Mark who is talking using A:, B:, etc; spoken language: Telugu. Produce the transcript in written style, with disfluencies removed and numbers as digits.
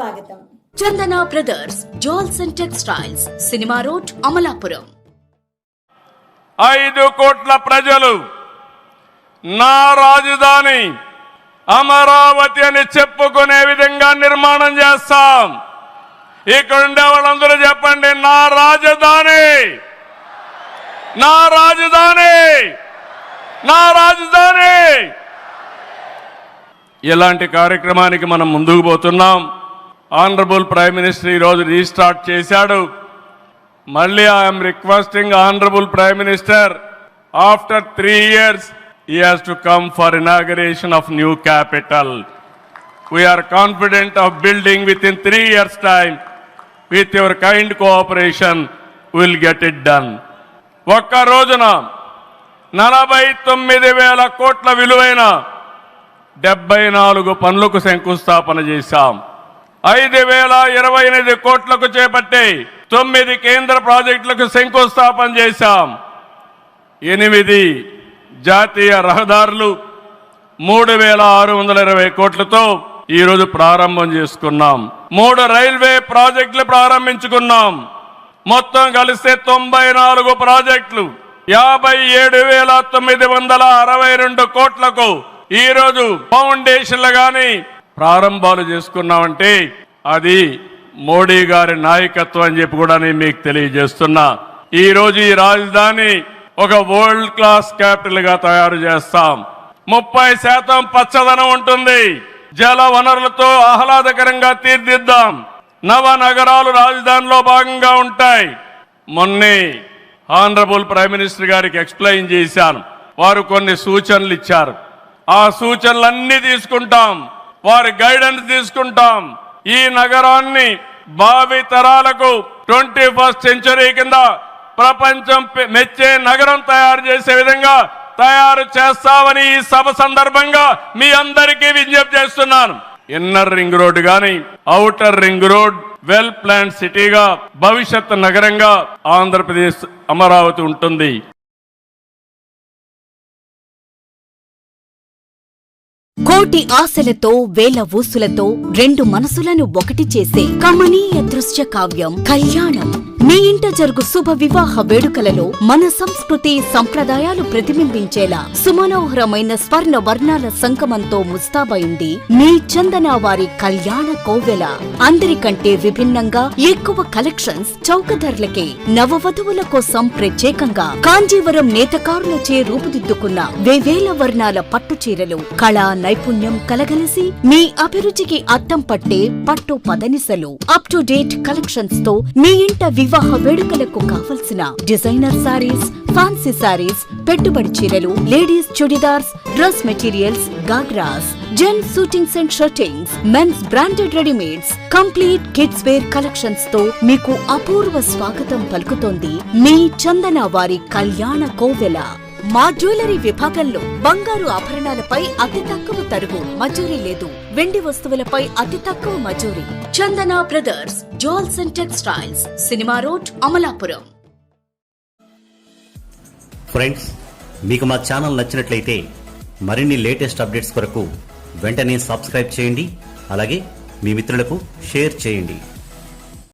A: స్వాగతం.
B: Chandana brothers jewels and textiles, cinema road, Amalapuram.
C: 5 కోట్ల ప్రజలు నా రాజధాని అమరావతి అని చెప్పుకునే విధంగా నిర్మాణం చేస్తాం. ఇక్కడ ఉండే వాళ్ళందరూ చెప్పండి, నా రాజధాని, నా రాజధాని, నా రాజధాని. ఇలాంటి కార్యక్రమానికి మనం ముందుకు పోతున్నాం. ఆనరబుల్ ప్రైమ్ మినిస్టర్ ఈరోజు రీస్టార్ట్ చేశాడు. మళ్ళీ I'm requesting honourable prime minister, after 3 years he has to come for inauguration of new capital. We are confident of building within 3 years time. With your kind cooperation we will get it done. ఒక్క రోజున 49,000 కోట్ల విలువైన 74 పనులకు శంకుస్థాపన చేశాం. 5,028 కోట్లకు చేపట్టి 9 కేంద్ర ప్రాజెక్టులకు శంకుస్థాపన చేశాం. 8 జాతీయ రహదారులు 3,620 కోట్లతో ఈరోజు ప్రారంభం చేసుకున్నాం. 3 రైల్వే ప్రాజెక్టులు ప్రారంభించుకున్నాం. మొత్తం కలిస్తే 94 ప్రాజెక్టులు 57,962 కోట్లకు ఈరోజు ఫౌండేషన్లు గాని ప్రారంభాలు చేసుకున్నామంటే అది మోడీ గారి నాయకత్వం అని చెప్పి కూడా నేను మీకు తెలియజేస్తున్నా. ఈ రోజు ఈ రాజధాని ఒక వరల్డ్ క్లాస్ క్యాపిటల్ గా తయారు చేస్తాం. 30% పచ్చదనం ఉంటుంది. జల వనరులతో ఆహ్లాదకరంగా తీర్చిదిద్దాం. నవ నగరాలు రాజధానిలో భాగంగా ఉంటాయి. మొన్నే ఆనరబుల్ ప్రైమ్ మినిస్టర్ గారికి ఎక్స్ప్లెయిన్ చేశాను. వారు కొన్ని సూచనలు ఇచ్చారు. ఆ సూచనలన్నీ తీసుకుంటాం, వారి గైడెన్స్ తీసుకుంటాం. ఈ నగరాన్ని భావి తరాలకు 21st సెంచరీ కింద ప్రపంచం మెచ్చే నగరం తయారు చేసే విధంగా తయారు చేస్తామని ఈ సభ సందర్భంగా మీ అందరికీ విజ్ఞప్తి చేస్తున్నాను. ఇన్నర్ రింగ్ రోడ్ గాని, outer ring road, well plan సిటీగా, భవిష్యత్ నగరంగా ఆంధ్రప్రదేశ్ అమరావతి ఉంటుంది.
B: కోటి ఆశలతో, వేల ఊసులతో 2 మనసులను ఒకటి చేసే కమనీయ దృశ్య కావ్యం కళ్యాణం. మీ ఇంట జరుగు శుభ వివాహ వేడుకలలో మన సంస్కృతి సంప్రదాయాలు ప్రతిబింబించేలా సుమనోహరమైన స్వర్ణ వర్ణాల సంగమంతో ముస్తాబైంది మీ చందన వారి కళ్యాణ కోవెల. అందరికంటే విభిన్నంగా ఎక్కువ కలెక్షన్స్ చౌక ధరలకే నవవధువుల కోసం ప్రత్యేకంగా కాంజీవరం నేతకారులచే రూపుదిద్దుకున్న వేవేల వర్ణాల పట్టు చీరలు, కళా నైపుణ్యం కలగలిసి మీ అభిరుచికి అద్దం పట్టే పట్టు పదనిసలు, అప్ టు డేట్ కలెక్షన్స్ తో మీ ఇంట వివాహ వేడుకలకు కావలసిన డిజైనర్ సారీస్, ఫ్యాన్సీ సారీస్, పెట్టుబడి చీరలు, ladies chudidars, dress materials, ghagras, gents suitings and shirtings, mens branded readymades, complete kids wear collections తో మీకు అపూర్వ స్వాగతం పలుకుతోంది మీ చందన వారి కళ్యాణ కోవెల. మా జ్యువెలరీ విభాగంలో బంగారు ఆభరణాలపై అతి తక్కువ తరుగు, మజూరీ లేదు. వెండి వస్తువులపై అతి తక్కువ మజూరీ. Chandana brothers jewels and textiles, cinema road, Amalapuram.
D: Friends, మీకు మా ఛానల్ నచ్చినట్లయితే మరిన్ని లేటెస్ట్ అప్డేట్స్ కొరకు వెంటనే సబ్స్క్రైబ్ చేయండి. అలాగే మీ మిత్రులకు షేర్ చేయండి.